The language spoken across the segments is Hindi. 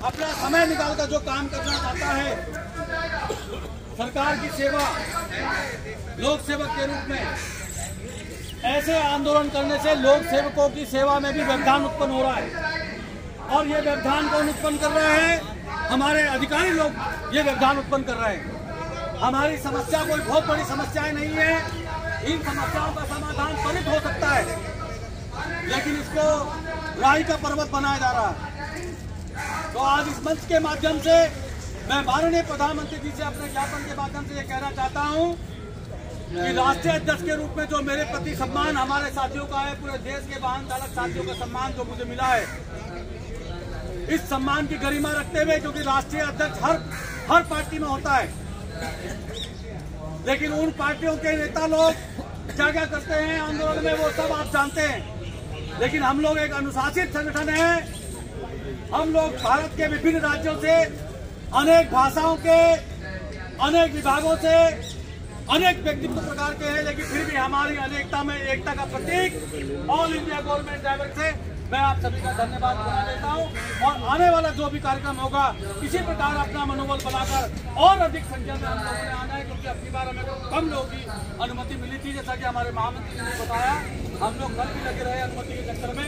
अपना समय निकालकर जो काम करना चाहता है, सरकार की सेवा, लोक सेवक के रूप में, ऐसे आंदोलन करने से लोक सेवकों की सेवा में भी व्यवधान उत्पन्न हो रहा है। और ये व्यवधान कौन उत्पन्न कर रहे हैं? हमारे अधिकारी लोग ये व्यवधान उत्पन्न कर रहे हैं। हमारी समस्या कोई बहुत बड़ी समस्याएं नहीं है, इन समस्याओं का समाधान त्वरित हो सकता है, लेकिन इसको राई का पर्वत बनाया जा रहा है। तो आज इस मंच के माध्यम से मैं माननीय प्रधानमंत्री जी से अपने ज्ञापन के माध्यम से ये कहना चाहता हूं कि राष्ट्रीय अध्यक्ष के रूप में जो मेरे प्रति सम्मान हमारे साथियों का है, पूरे देश के वाहन चालक साथियों का सम्मान जो मुझे मिला है, इस सम्मान की गरिमा रखते हुए, क्योंकि राष्ट्रीय अध्यक्ष हर पार्टी में होता है, लेकिन उन पार्टियों के नेता लोग क्या क्या करते हैं आंदोलन में वो सब आप जानते हैं। लेकिन हम लोग एक अनुशासित संगठन है। हम लोग भारत के विभिन्न राज्यों से, अनेक भाषाओं के, अनेक विभागों से, अनेक व्यक्तित्व प्रकार के हैं, लेकिन फिर भी हमारी अनेकता में एकता का प्रतीक ऑल इंडिया गवर्नमेंट ड्राइवर से मैं आप सभी का धन्यवाद बना देता हूं। और आने वाला जो भी कार्यक्रम होगा, इसी प्रकार अपना मनोबल बनाकर और अधिक संख्या में हम लोगों ने आना है, क्योंकि अपनी बार हमें कम लोगों की अनुमति मिली थी। जैसा कि हमारे महामंत्री ने बताया, हम लोग कल भी लगे रहे अनुमति के चक्कर में।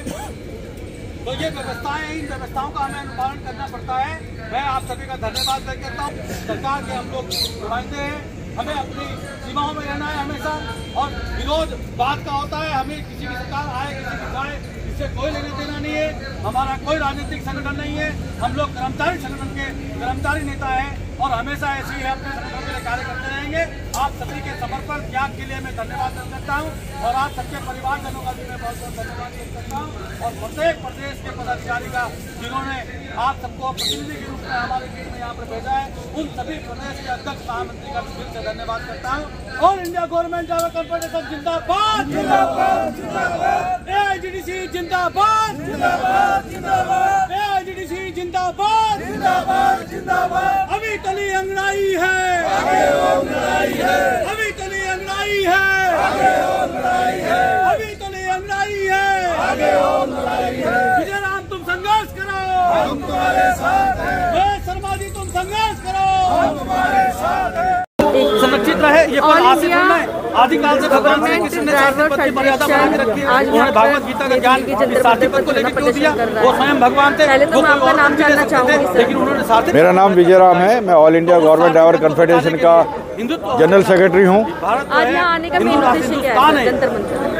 तो ये व्यवस्थाएं, इन व्यवस्थाओं का हमें अनुपालन करना पड़ता है। मैं आप सभी का धन्यवाद व्यक्त करता हूँ। सरकार के हम लोग नुमाइंदे हैं, हमें अपनी सीमाओं में रहना है हमेशा, और विरोध बात का होता है। हमें किसी की सरकार आए, किसी की जाए, इससे कोई लेना देना नहीं है। हमारा कोई राजनीतिक संगठन नहीं है, हम लोग कर्मचारी संगठन के कर्मचारी नेता हैं और हमेशा ऐसे ही अपने संगठन के लिए कार्य करते रहेंगे। आप सभी के समर्पण त्याग के लिए मैं धन्यवाद व्यक्त करता हूँ, और आप सबके परिवारजनों का भी मैं बहुत बहुत धन्यवाद व्यक्त करता हूँ, और प्रत्येक प्रदेश के पदाधिकारी का जिन्होंने आप सबको प्रतिनिधि के रूप में हमारे बीच में यहाँ पर भेजा है, उन सभी प्रदेश के अध्यक्ष महामंत्री का फिर से धन्यवाद करता हूँ। All India government driver confederation जिंदाबाद, जिंदाबाद, जिंदाबाद, एआईजीडीसी जिंदाबाद, जिंदाबाद, जिंदाबाद, एआईजीडीसी जिंदाबाद, जिंदाबाद, जिंदाबाद। अभी तली अंगड़ाई है, आगे और लड़ाई है, अभी तली अंगड़ाई है, आगे और लड़ाई है, अभी तली अंगड़ाई है, आगे और लड़ाई है। विजय राम तुम संघर्ष करो, हम तुम्हारे साथ हैं। शर्मा जी तुम संघर्ष करो, हम तुम्हारे साथ हैं। संरक्षित रहे, ये आदिकाल से भगवान श्री कृष्ण ने मर्यादा बना के रखी है। उन्होंने भागवत गीता का ज्ञान साथी पद को लेकर क्यों दिया? वो स्वयं भगवान थे, लेकिन उन्होंने साथी। मेरा नाम विजय राम है, मैं all India government driver confederation का जनरल सेक्रेटरी हूँ।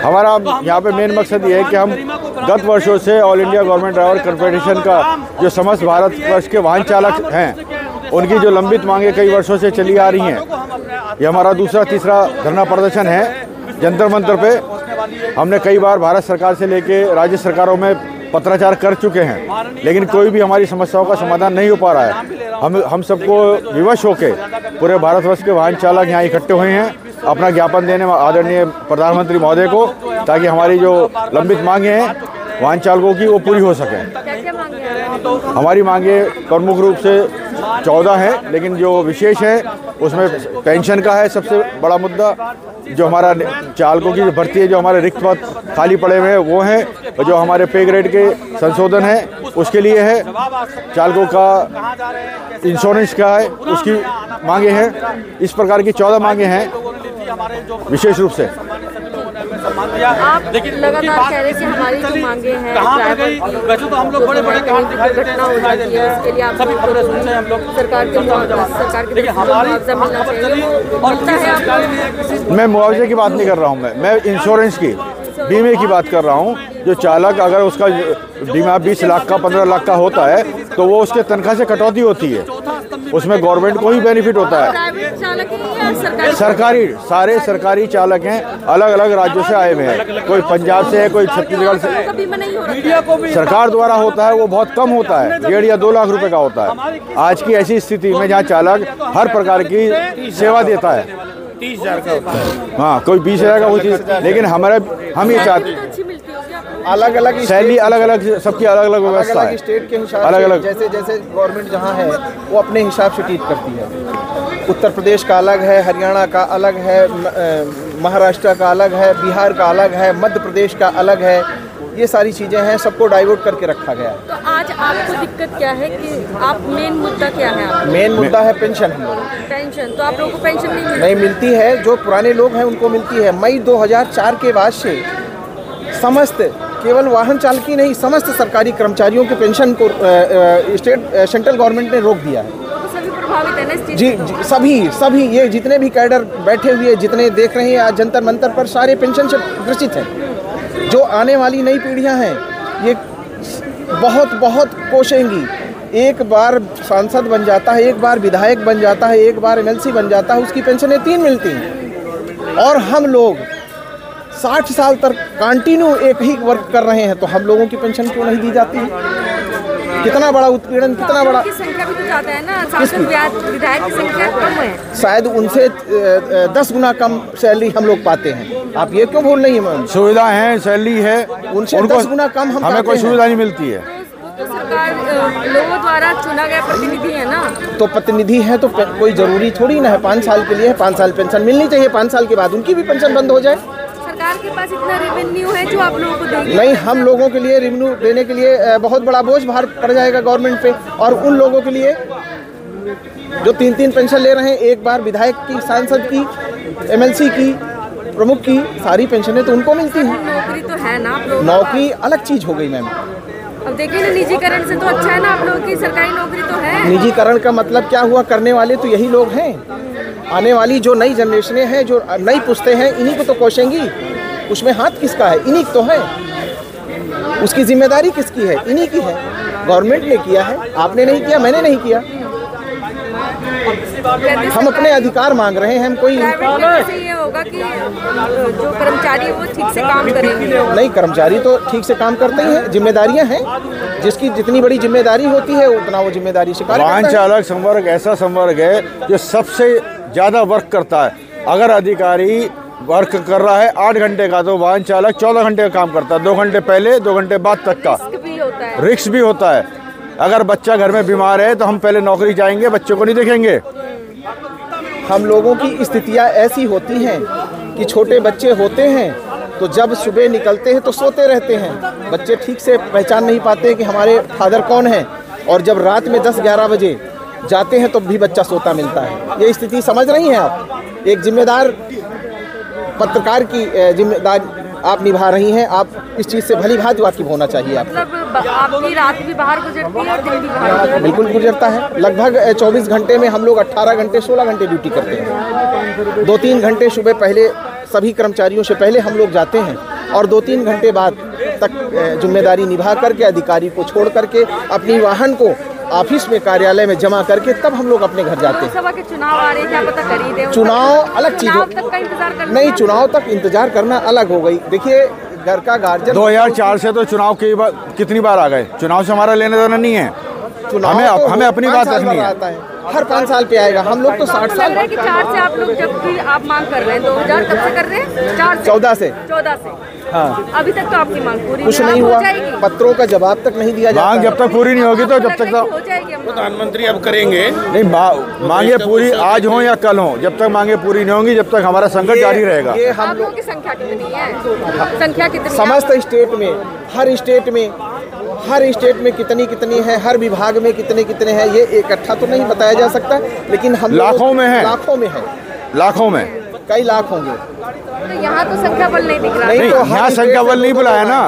हमारा यहाँ पे मेन मकसद ये है कि हम गत वर्षों से all India government driver confederation का जो समस्त भारतवर्ष के वाहन चालक हैं, उनकी जो लंबित मांगे कई वर्षों से चली आ रही हैं, ये हमारा दूसरा तीसरा धरना प्रदर्शन है जंतर मंतर पे। हमने कई बार भारत सरकार से लेके राज्य सरकारों में पत्राचार कर चुके हैं, लेकिन कोई भी हमारी समस्याओं का समाधान नहीं हो पा रहा है। हम सबको विवश होके पूरे भारतवर्ष के वाहन चालक यहाँ इकट्ठे हुए हैं अपना ज्ञापन देने आदरणीय प्रधानमंत्री महोदय को, ताकि हमारी जो लंबित मांगे हैं वाहन चालकों की वो पूरी हो सके। हमारी मांगे प्रमुख रूप से 14 है, लेकिन जो विशेष है उसमें पेंशन का है सबसे बड़ा मुद्दा, जो हमारा चालकों की भर्ती है, जो हमारे रिक्त पद खाली पड़े हुए हैं वो हैं, और जो हमारे पे ग्रेड के संशोधन है उसके लिए है, चालकों का इंश्योरेंस का है उसकी मांगे हैं। इस प्रकार की 14 मांगे हैं विशेष रूप से। आप लगातार कह रहे हैं कि हमारी जो मांगे हैं वैसे तो हम लोग बड़े बड़े काम दिखाई देते हैं, इसके लिए आप सभी खबरें सुनते हैं हम लोग सरकार के मैं मुआवजे की बात नहीं कर रहा हूँ, मैं इंश्योरेंस की, बीमे की बात कर रहा हूँ। जो चालक अगर उसका बीमा 20 लाख का 15 लाख का होता है तो वो उसके तनख्वाह से कटौती होती है, उसमें गवर्नमेंट को ही बेनिफिट होता है। सरकारी, सारे सरकारी चालक हैं, अलग अलग राज्यों से आए हुए हैं, कोई पंजाब से है, कोई छत्तीसगढ़ से। सरकार द्वारा होता है वो बहुत कम होता है, 1.5 या 2 लाख रुपए का होता है। आज की ऐसी स्थिति में जहाँ चालक हर प्रकार की सेवा देता है, 30,000 का होता है, हाँ कोई 20,000 का होती है, लेकिन हम ये चाहते अलग अलग सैलरी अलग अलग, सबकी अलग अलग व्यवस्था है, स्टेट के हिसाब अलग से अलग। जैसे जैसे गवर्नमेंट जहाँ है वो अपने हिसाब से ट्रीट करती है। उत्तर प्रदेश का अलग है, हरियाणा का अलग है, महाराष्ट्र का अलग है, बिहार का अलग है, मध्य प्रदेश का अलग है, ये सारी चीज़ें हैं, सबको डाइवर्ट करके रखा गया है। तो आज आपको दिक्कत क्या है कि आप मेन मुद्दा क्या है आपका? मेन मुद्दा है पेंशन। हम लोग पेंशन, तो आप लोगों को पेंशन नहीं मिलती है। जो पुराने लोग हैं उनको मिलती है। मई 2004 के बाद से समस्त, केवल वाहन चालक ही नहीं, समस्त सरकारी कर्मचारियों के पेंशन को सेंट्रल गवर्नमेंट ने रोक दिया है। तो सभी प्रभावित है ना इस चीज़ जी, सभी ये जितने भी कैडर बैठे हुए, जितने देख रहे हैं आज जंतर मंतर पर, सारे पेंशन से ग्रसित हैं। जो आने वाली नई पीढ़ियां हैं ये बहुत कोशेंगी। एक बार सांसद बन जाता है, एक बार विधायक बन जाता है, एक बार MLC बन जाता है, उसकी पेंशनें 3 मिलती हैं। और हम लोग 60 साल तक कंटिन्यू एक ही वर्क कर रहे हैं, तो हम लोगों की पेंशन क्यों नहीं दी जाती है? कितना बड़ा उत्पीड़न, कितना बड़ा। की संख्या भी तो ज़्यादा है ना, सांसद विधायक की संख्या कम है। शायद उनसे 10 गुना कम सैलरी हम लोग पाते हैं। आप ये क्यों भूल रही हैं? सुविधा है, सैलरी है, उनसे 10 गुना कम हमें कोई सुविधा नहीं मिलती है। तो सरकार लोगों द्वारा चुना गया प्रतिनिधि है ना, तो प्रतिनिधि है तो कोई जरूरी थोड़ी ना है 5 साल के लिए 5 साल पेंशन मिलनी चाहिए। 5 साल के बाद उनकी भी पेंशन बंद हो जाए। सरकार के पास इतना रेवेन्यू है जो आप लोगों को देगी? नहीं, हम लोगों के लिए रेवेन्यू देने के लिए बहुत बड़ा बोझ भार पड़ जाएगा गवर्नमेंट पे। और उन लोगों के लिए जो 3-3 पेंशन ले रहे हैं, एक बार विधायक की, सांसद की, MLC की, प्रमुख की, सारी पेंशनें तो उनको मिलती हैं। नौकरी तो है ना आप लोगों को? नौकरी अलग चीज़ हो गई मैम। अब देखिए ना, निजीकरण से तो अच्छा है ना आप लोगों की, सरकारी नौकरी तो है। निजीकरण का मतलब क्या हुआ? करने वाले तो यही लोग हैं। आने वाली जो नई जनरेशनें हैं, जो नई पुश्तें हैं, इन्हीं को तो कोशेंगी। उसमें हाथ किसका है? इन्हीं तो है। उसकी जिम्मेदारी किसकी है? इन्हीं की है। गवर्नमेंट ने किया है, आपने नहीं किया, मैंने नहीं किया। हम अपने अधिकार मांग रहे हैं। हम कोई से ये होगा कि जो कर्मचारी है वो ठीक से काम करेंगे? नहीं, कर्मचारी तो ठीक से काम करते ही हैं। जिम्मेदारियां हैं, जिसकी जितनी बड़ी जिम्मेदारी होती है उतना वो जिम्मेदारी से कार्य करता है। वाहन चालक संवर्ग ऐसा संवर्ग है जो सबसे ज़्यादा वर्क करता है। अगर अधिकारी वर्क कर रहा है 8 घंटे का, तो वाहन चालक 14 घंटे का काम करता है। 2 घंटे पहले, 2 घंटे बाद तक का रिस्क भी होता है। अगर बच्चा घर में बीमार है तो हम पहले नौकरी जाएंगे, बच्चों को नहीं देखेंगे। हम लोगों की स्थितियां ऐसी होती हैं कि छोटे बच्चे होते हैं तो जब सुबह निकलते हैं तो सोते रहते हैं। बच्चे ठीक से पहचान नहीं पाते कि हमारे फादर कौन हैं। और जब रात में 10-11 बजे जाते हैं तो भी बच्चा सोता मिलता है। ये स्थिति समझ रही हैं आप? एक जिम्मेदार पत्रकार की जिम्मेदारी आप निभा रही हैं। आप इस चीज़ से भली भांति वाकिफ होना चाहिए आपको। मतलब आपकी रात भी बाहर गुजरती है और दिन भी बाहर गुजरता है? बिल्कुल गुजरता है। लगभग 24 घंटे में हम लोग 18 घंटे 16 घंटे ड्यूटी करते हैं। 2-3 घंटे सुबह पहले सभी कर्मचारियों से पहले हम लोग जाते हैं और 2-3 घंटे बाद तक जिम्मेदारी निभा करके, अधिकारी को छोड़ करके, अपनी वाहन को ऑफिस में, कार्यालय में जमा करके तब हम लोग अपने घर जाते हैं। लोकसभा के चुनाव आ रहे हैं, क्या पता करी दे? चुनाव अलग चीज हो, तक का इंतजार करना? नहीं, चुनाव तक इंतजार करना अलग हो गई। देखिए, घर का गार्जियन 2004 से तो चुनाव कितनी बार आ गए? चुनाव से हमारा लेना देना नहीं है। हमें अपनी बात रखनी है। हर 5 साल पे आएगा। हम लोग तो 60 साल 4 से आप लोग जब भी आप मांग कर रहे हैं, 2000 कब से कर रहे हैं? 14 से। हाँ, अभी तक तो आपकी मांग पूरी कुछ नहीं हुआ। पत्रों का जवाब तक नहीं दिया जाता। मांग जब तक पूरी नहीं होगी तो जब तक हो जाएगी। प्रधानमंत्री अब करेंगे नहीं। मांगे पूरी आज हो या कल हो, जब तक मांगे पूरी नहीं होंगी, जब तक हमारा संघर्ष जारी रहेगा। ये हम लोगों की संख्या कितनी है? संख्या कितनी? समस्त स्टेट में, हर स्टेट में कितनी है, हर विभाग में कितने हैं, ये इकट्ठा तो नहीं बताया जा सकता। लेकिन हम लाखों में है। लाखों में कई लाख होंगे। तो यहाँ तो संख्या बल नहीं दिख रहा। नहीं, यहाँ संख्या बल नहीं बुलाया ना।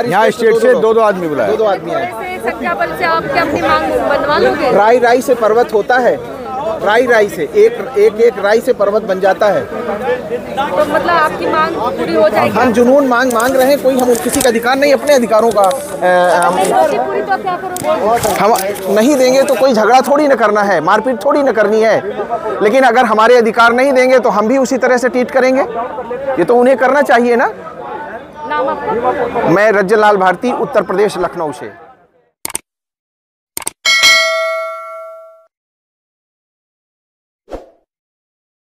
यहाँ स्टेट से 2-2 आदमी बुलाया। 2-2 आदमी आए। संख्या बल से आप क्या अपनी मांग बनवा लोगे? राई से पर्वत होता है। राई से एक राई से पर्वत बन जाता है। तो मतलब आपकी मांग पूरी हो जाएगी? हम जुनून मांग रहे हैं। कोई हम किसी का अधिकार नहीं, अपने अधिकारों का पूरी तो क्या करोगे? हम नहीं देंगे तो कोई झगड़ा थोड़ी न करना है, मारपीट थोड़ी न करनी है। लेकिन अगर हमारे अधिकार नहीं देंगे तो हम भी उसी तरह से ट्रीट करेंगे। ये तो उन्हें करना चाहिए ना। नाम आपका? मैं रज्जल लाल भारती, उत्तर प्रदेश, लखनऊ से।